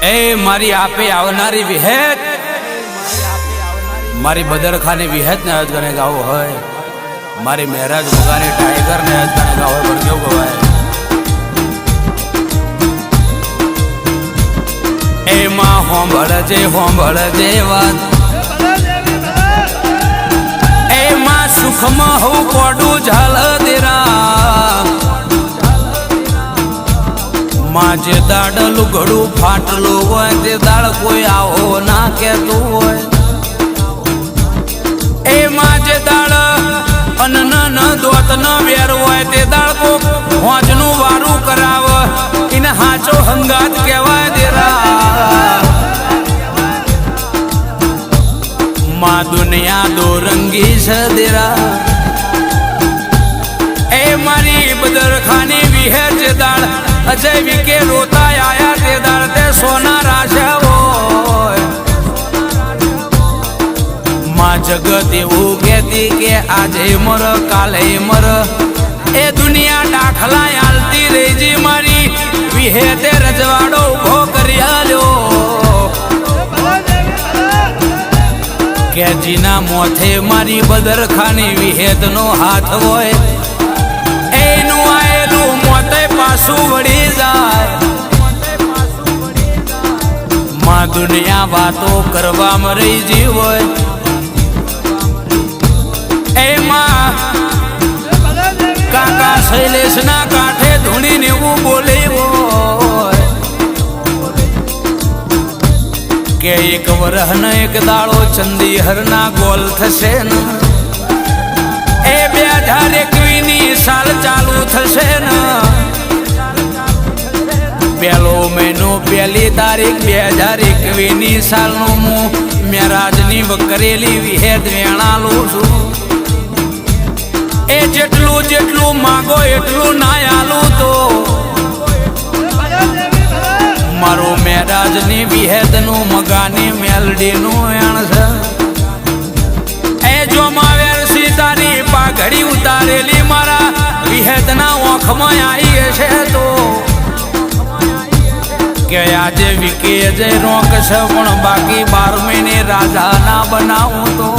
ए मारी आपे आवनारी विहेत मारी बदरखाने विहेत ने आज गने गाओ है मारी महराज मुगानी टाइगर ने आज गने गाओ है बरग्यो गवाए ए मां होंबळ जे वात ए मां सुख में हो कोडू झाल देरा मां जे दाडलू घड़ू फाटलू होय ते दाड़ कोई आओ ना कहतू होय ए मां जे दाड़ अन्न न दोत न वेर होय ते दाड़ को होजनू वारू कराव इन हाचो हंगात कहवाय देरा मां दुनिया दो रंगी छ देरा ए मारी बदरखानी विहे जे दाड़ अजय विके रोता आया ते दाड़ते सोना राशा वो मां जगत एवं कहती के आज मर काले मर ए दुनिया दाखला आलती रेजी मारी विहे ते रजवाड़ो उभो करी आलो के जीना मोथे मारी बदरखानी विहेत नो हाथ होय एनु आएलू मोते पासू वड़ी जाए मां दुनिया बातों करवा मरी जीव ए मां काका शैलेश ना काठे धूनी ने वो बोले वो के एक वरह न एक दाड़ो चंदी हर ना गोल थशे न ए 2021 साल चालू थशे न पहलो महीनो पहली तारीख 2021 साल नो मु मेराजनी बकरेली विहेत वेणालू छू ए जेटलू मागो एटलू ना आलू तो मारो मेराजनी विहेत नु मगानी मेलडी नु वेण छ ए जो मावेर सीतानी पाघड़ी उतारेली मारा विहेत ना ओख में आई छे तो के आज विके जे रोक छ पण बाकी 12 महीने राजा ना बनाऊ तो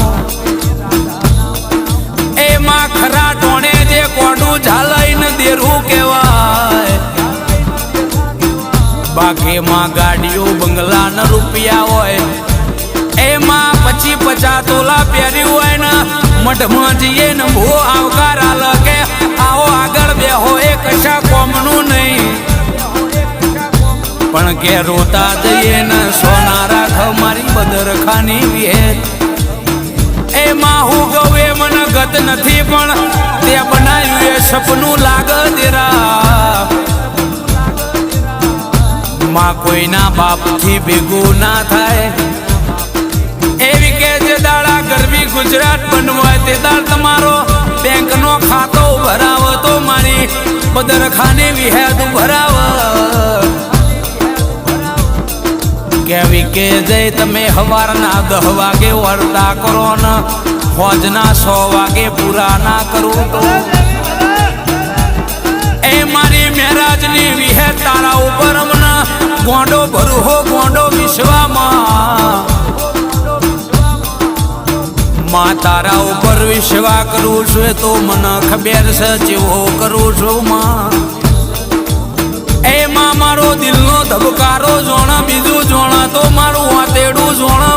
ए मां खरा टोणे जे कोडू झालई न देरू केवाय बाकी मां गाड़ियों बंगला न रुपया होय ए मां 25-50 तोला प्यारी होय न मठ में जीए न भो आवकार आलके आओ आगळ बेहो ए कशा कोमनु नहीं पण के रोता जइए न सोना राख मारी बदरखानी विहेत ए माहू गवे मन गत नथी पण ते बनाव्યું એ સપનું લાગ દેરા मां कोई ना बाप थी बेगू ना थाय एवी के जे दाड़ा गरबी गुजरात बनवाय ते दाड़ तमारो बैंक नो खातो भराव तो मारी बदरखाने विहेत भराव केवी के जे तमे हवारना 10 वागे वर्ता करो न फौजना 100 वागे पूरा ना करो तो ए मारी मेराजनी विहे तारा ऊपर मना गोंडो भरू हो गोंडो विश्वा मां तारा ऊपर विश्वा करू छे तो मन खबर से जेवो करू छो मां ए मां मारो दिल नो धबकारो जोणा बीजू जोणा तो मारू आतेडू जोणा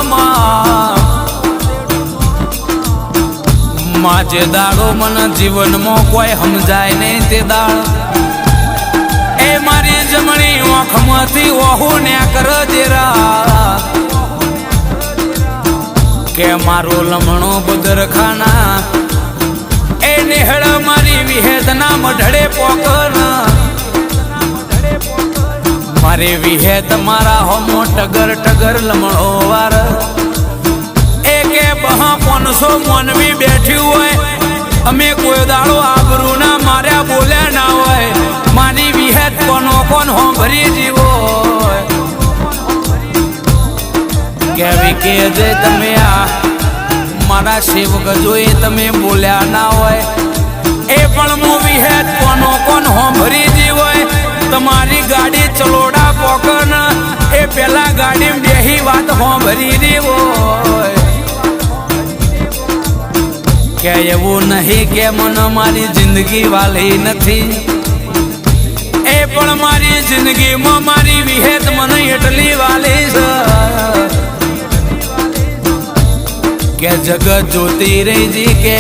मां जे दाड़ो मन जीवन में कोई समजाय नहीं ते दाड़ ए मारी जमणी आँख मथी ओहू ने कर देरा के मारो लमणो बदरखाना ए नेहड़ मारी विहेतना मढड़े पोकन मारे विहेत मारा होमो टगर टगर लमणो वार ए के 500 मन भी बैठी हुए अमे कोई दाड़ो आबरू ना मार्या बोल्या ना होय मारी विहेत कोनो कोन हो भरी जीवो केवी के जे तमे आ मारा सेवक जोए तमे बोल्या ना होय ए पण मु विहेत कोनो कोन हो भरी जीवो તમારી ગાડી ચલોડા પોકન એ પેલા ભરી દેવો કે એવું નહીં કે મને મારી જિંદગી વાલી નથી, એ પણ મારી જિંદગીમાં મારી વિહેત મને એટલી વાલી છે કે જગત જોતી રહી કે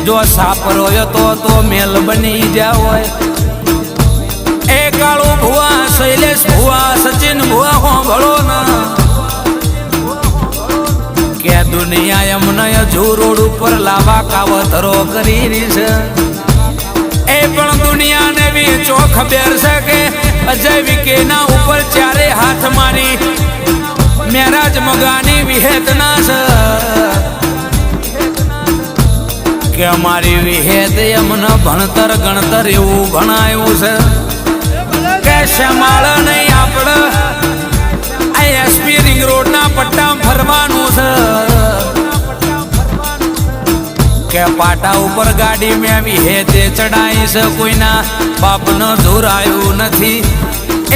જો સાપરો તો મેલ બની જા હોય. એ કાળુ ભુવા, શૈલેષ ભુવા, સચિન ભુવા હોંભળો ના કે દુનિયા એમને હજુ રોડ ઉપર લાવા કાવતરો કરી રહી છે. એ પણ દુનિયાને બી ચો ખબર છે કે અજય વિકેના ઉપર ચારે હાથ મારી મેરાજ મગાની વિહેતના છે કે અમારી વિહેત એમને ભણતર ગણતર એવું ભણાયું છે કે શમાળ નહીં આપણે આ એસપી રિંગ રોડના પટ્ટા ફરવાનું છે કે પાટા ઉપર ગાડી મેં વિહેતે ચડાઈ છે, કોઈના બાપનો જોર આવ્યું નથી.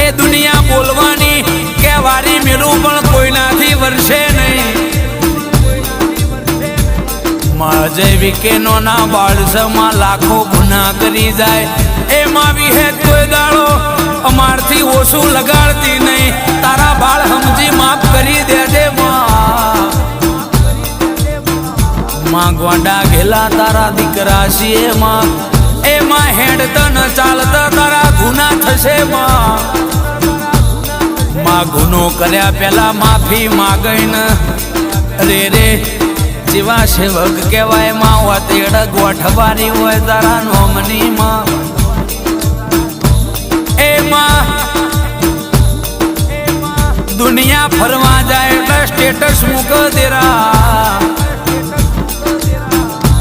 એ દુનિયા બોલવાની કે વારી મેલું પણ કોઈનાથી વરસે નહીં. અજય વિકેનો ના બાળસમાં લાખો ગુના કરી જાય, એમાં વિહેત કોઈ દાડો અમારથી ઓછું લગાડતી નહીં. તારા બાળ સમજી માફ કરી દેજે માં ગોંડા ઘેલા તારા દીકરા છીએ માં, એમાં હેડતા ન ચાલતા તારા ગુના થશે માં ગુનો કર્યા પેલા માફી માગઈને રે રે જેવા સેવક કહેવાય માં વતેડ ગોઠવાની હોય તારા નોમની માં. એમાં દુનિયા ફરવા જાય એટલે સ્ટેટસ મૂક દેરા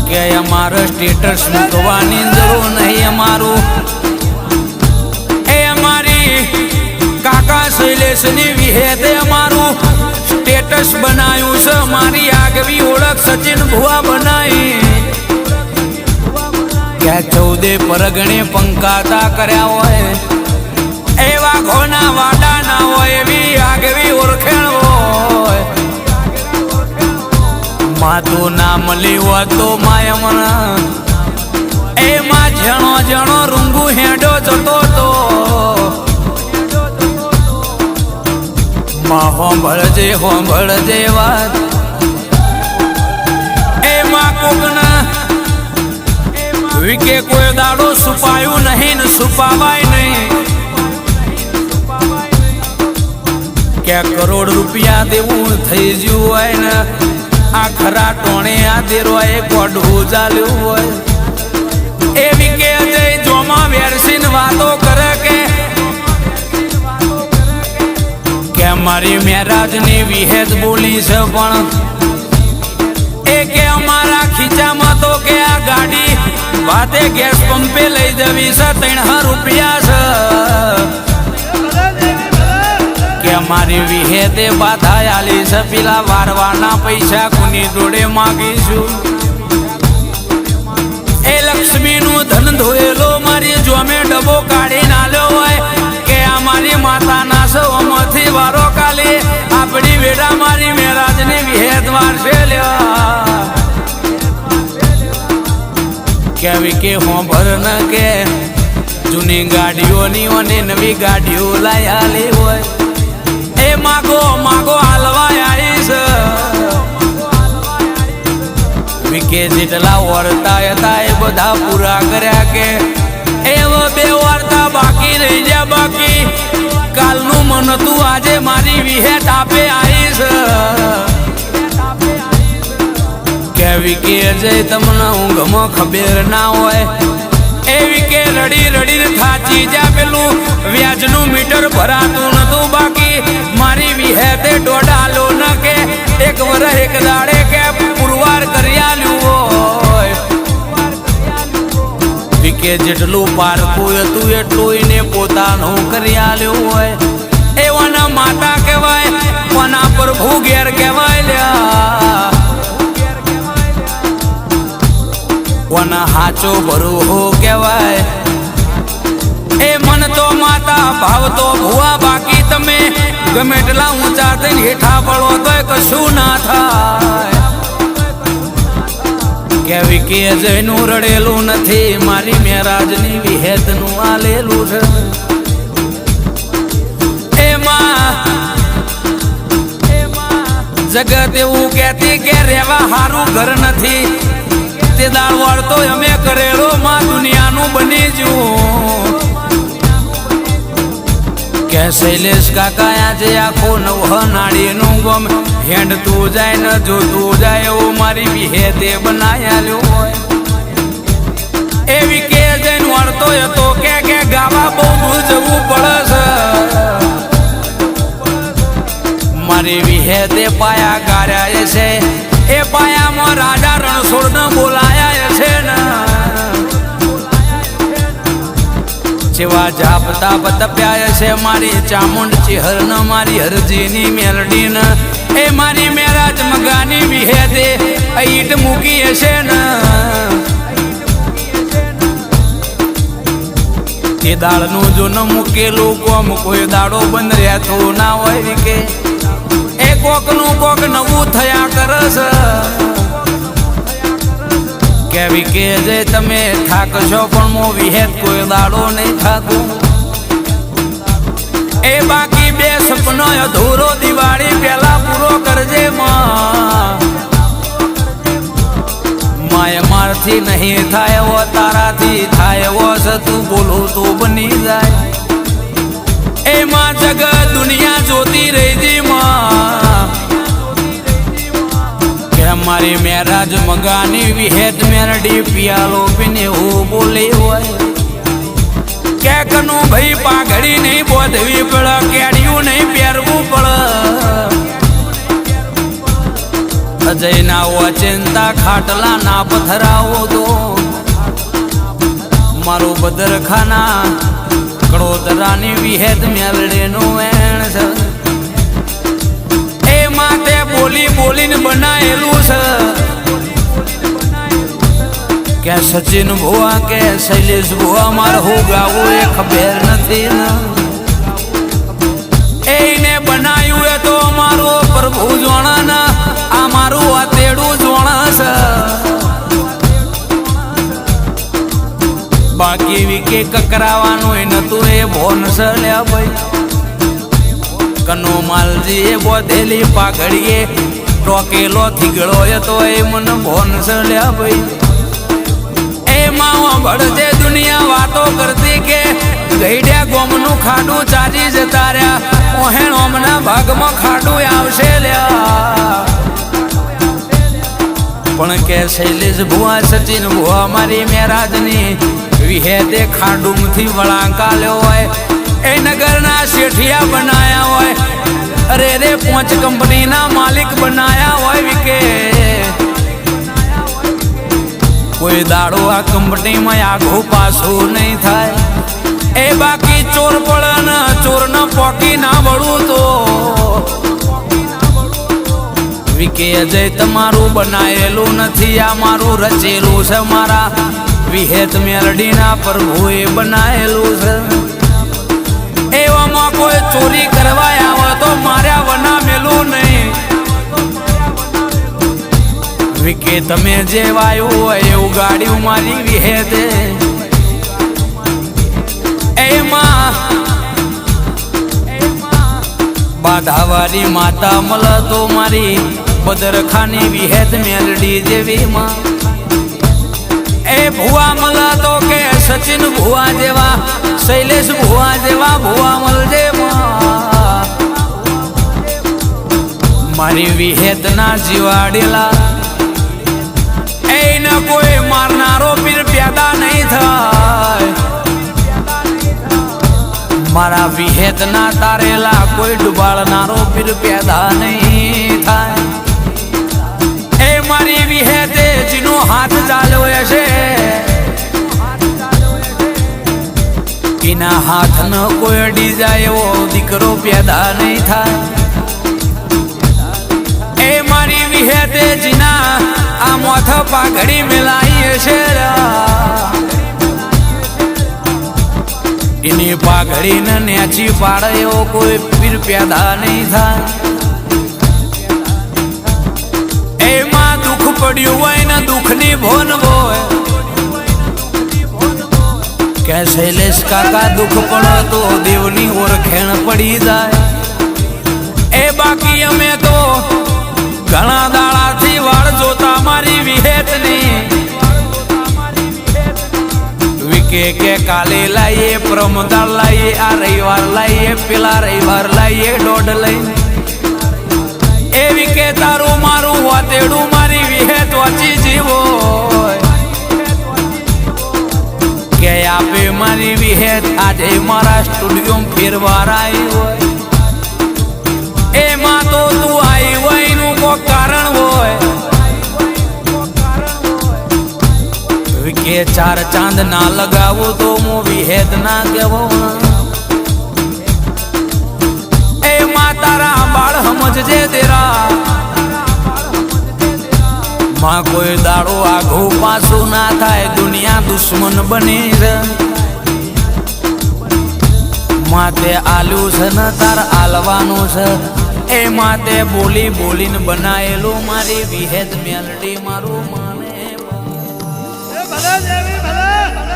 કે અમારે સ્ટેટસ મૂકવાની જરૂર નહીં. અમારું એ અમારી કાકા શૈલેષની વિહેતે અમારું સ્ટેટસ બનાવ્યું છે. મારી આગવી ઓળખ સચિન ભુવા બનાવી કે 14 પરગણે પંકાતા કર્યા હોય એવા ઘોના વાડા ના હોય એવી આગવી ઓળખેણ હોય. માતું ના મળી હોત તો માય મના એમાં જણો જણો રૂંગુ હેડો જતો તો માં હોંભળજે વાત એમાં કોકના વિકે કોઈ દાડો છુપાયું નહીં ને છુપાવાય નહીં કે કરોડ રૂપિયા દેવું થઈ ગયું હોય ને આ ખરા ટોણે આ દેરો એ કોઢું ચાલ્યું હોય. એ વિકે અજય જોમાં વેરસીન વાતો કરે કે મારી મેરાજની વિહેત બોલી છે પણ એ કે અમારા ખીચામાં તો કે આ ગાડી વાતે ગેસ પંપે લઈ જવી છે 3 રૂપિયા છે કે મારી વિહેતે બાધા આલી છે પેલા વારવાના પૈસા કોની જોડે માગીશું. એ લક્ષ્મીનું ધન ધોયેલો મારી જોમે ડબો કાઢી નાલ્યો હોય કે આ મારી માતાના સૌમાંથી વારો કાલી આપણી વેડા મારી મેરાજની વિહેત વારસે લ્યા કેવી કે હોંભર ન કે જૂની ગાડીઓની અને નવી ગાડીઓ લાયાલી હોય એ માગો માગો હાલવા આવીશ. વિકે જેટલા વર્તા હતા એ બધા પૂરા કર્યા કે એવો 2 વાર્તા બાકી રહી ગયા. બાકી કાલનું મન તું આજે મારી વિહેત આપે આવીશ કેવી કે અજય તમને ઊંઘમાં ખબર ના હોય એવી કે રડી રડીને થાચી જા પેલું વ્યાજનું મીટર ભરાતું નતું. બાકી મારી વિહેતે દોડાલો ન કે 1 વર્ષ 1 દાડે કે પુરવાર કરી આલ્યું હોય. વિકે જેટલું પારકું હતું એટલું એને પોતાનું કરી આલ્યું હોય. એવાના માતા કહેવાય કોના પ્રભુ ઘેર કહેવાય લ્યા કોના હાચો ભરૂહો કહેવાય. એ મન તો માતા ભાવ તો ભુવા બાકી તમે ગમે એટલા ઊંચા થઈને હેઠા પડો તોય કશું ના થાય. કેવી કે જયનું રડેલું નથી, મારી મેરાજની વિહેતનું આલેલું છે. જગત એવું કહેતી કે રેવા હારું ઘર નથી, તે દાળ વાળતો અમે કરેલો માં દુનિયાનું બની જવું. કે શૈલેષ કાકા આજે આખો નવ નાળીનું ગમ હેંડતું જાય ને જોતું જાય એવું મારી વિહેતે બનાયાલું હોય. એવી કે જઈને વાળતો હતો કે ગાવા બહુ દૂર જવું પડે છે. મારી વિહેતે પાયા ગાર્યા છે, એ પાયામાં રાજા રણછોડ બોલાયા છે ને. જેવા જાપ તાપ તપ્યા છે મારી ચામુંડ ચિહર ન મારી હરજીની મેલડી ન. એ મારી મેરાજ મગાની વિહેતે ઈટ મૂકી હશે ને. તે દાળનું જો ન મૂકેલું કોમ કોઈ દાડો બંધ રહેતો ના હોય કે એ કોકનું કોક નવું થયા કરે છે. કેવી કે જે તમે થાકશો પણ મો વિહેત કોઈ દાડો નહીં થાકું. એ બાકી બે સપનો અધૂરો દિવાળી પેલા પૂરો કરજે માય મારથી નહીં થાય એવો તારાથી થાય એવો છે. તું બોલું તો બની જાય. એમાં જગત દુનિયા જોતી રહી મારી મેરાજ મગાની વિહેત મેરડી પિયાલો પીને હું બોલી હોય. કેકનું ભાઈ પાઘડી નહીં બોધવી પડે, કેડિયું નહીં પહેરવું પડે. અજય ના હો ચિંતા ખાટલા ના પથરાવો તો મારું બદરખાના કડોદરાની વિહેત મેલડીનું વેણ છે. એ માતે બોલી બોલીને બનાયેલું છે. કે સચિન ભુવા કે શૈલેષ ભુવા મારે હું ગાવું એ ખબર નથી ને. એને બનાવ્યું એ તો મારો પ્રભુ જોણા ને આ મારું આતેડું જોણા છે. બાકી વિકે કકરાવાનું એ નતું એ ભોન છે લ્યા ભાઈ. કનો માલજી એ બોધેલી પાઘડીએ ટોકેલો થીગળો એ તો એ મને ભોન છે લ્યા ભાઈ. એમાં ભળજે દુનિયા વાતો કરતી કે ગઈડ્યા ગોમનું ખાડું ચાજી જતા રહ્યા, ઓહેણ ઓમના ભાગમાં ખાડું આવશે લ્યા. પણ કે શૈલેષ ભુવા સચિન ભુવા મારી મેરાજની વિહેતે ખાડુમથી વળાંકાલ્યો હોય. એ નગરના શેઠિયા બનાયા હોય, અરે રે 5 કંપનીના માલિક બનાયા હોય. વિકે કોઈ દાડો આ કંપનીમાં આઘું પાછું નહીં થાય. એ બાકી ચોર પડે ને ચોર ન પોકી ના વળું તો વિકે અજય તમારું બનાયેલું નથી, આ મારું રચેલું છે. મારા વિહેત મેલડીના પ્રભુએ બનાયેલું છે. એવામાં કોઈ ચોરી કરવા આવે તો માર્યા વના મેલું નહીં. વિકે તમે જે વાયું હોય એવું ગાડ્યું મારી વિહેતે. એમાં બાધાવારી માતા મળ તો મારી બદરખાની વિહેત મેલડી જેવી માં. એ ભુવા મળ તો કે સચિન ભુવા જેવા શૈલેષ ભુવા જેવા ભુવા મળજે મારી વિહેતના જીવાડેલા. એને કોઈ મારનારો પીર પેદા નહીં થાય. મારા વિહેતના તારેલા કોઈ ડુબાડનારો પીર પેદા નહીં થાય. એ મારી વિહેતે જેનો હાથ ચાલ્યો હશે એના હાથ ન કોઈ અડી જાય એવો દીકરો પેદા નહીં થાય. એ મારી વિહેતે જીના આ મોથ પાઘડી મેલાઈ હશે. એની પાઘડીને નેચી પાડે એવો કોઈ પીર પેદા નહીં થાય. એમાં દુઃખ પડ્યું હોય ને દુઃખની ભોન હોય કે શૈલેષ કાકા દુઃખ પડે તો દેવની ઓળખેણ પડી જાય. એ બાકી અમે તો ઘણા દાડાથી વાળ જોતા મારી વિહેતની વિકે કે કાલે લાઈએ પ્રમદાળ લાઈએ આ રવિવાર લાઈએ પેલા રવિવાર લાઈએ દોઢ લઈ એવી કે તારું મારું વાતેડું મારી વિહેત વાંચી જીવો કે આપે મારી વિહેત આજે મારા સ્ટુડિયો ફેરવા આવી હોય. એમાં તો તું આવી હોય નું કોઈ કારણ હોય કે ચાર ચાંદ ના લગાવું તો હું વિહેદ ના કેવો. એ તારા બાળ સમજજે તેરા માં કોઈ દાડો આઘું પાછું ના થાય દુનિયા દુશ્મન બની છે. માતે આલ્યું છે ને તાર આલવાનું છે એ માતે બોલી બોલીને બનાયેલું મારી વિહેદ મેલડી મારું માને. ભલે દેવી ભલે.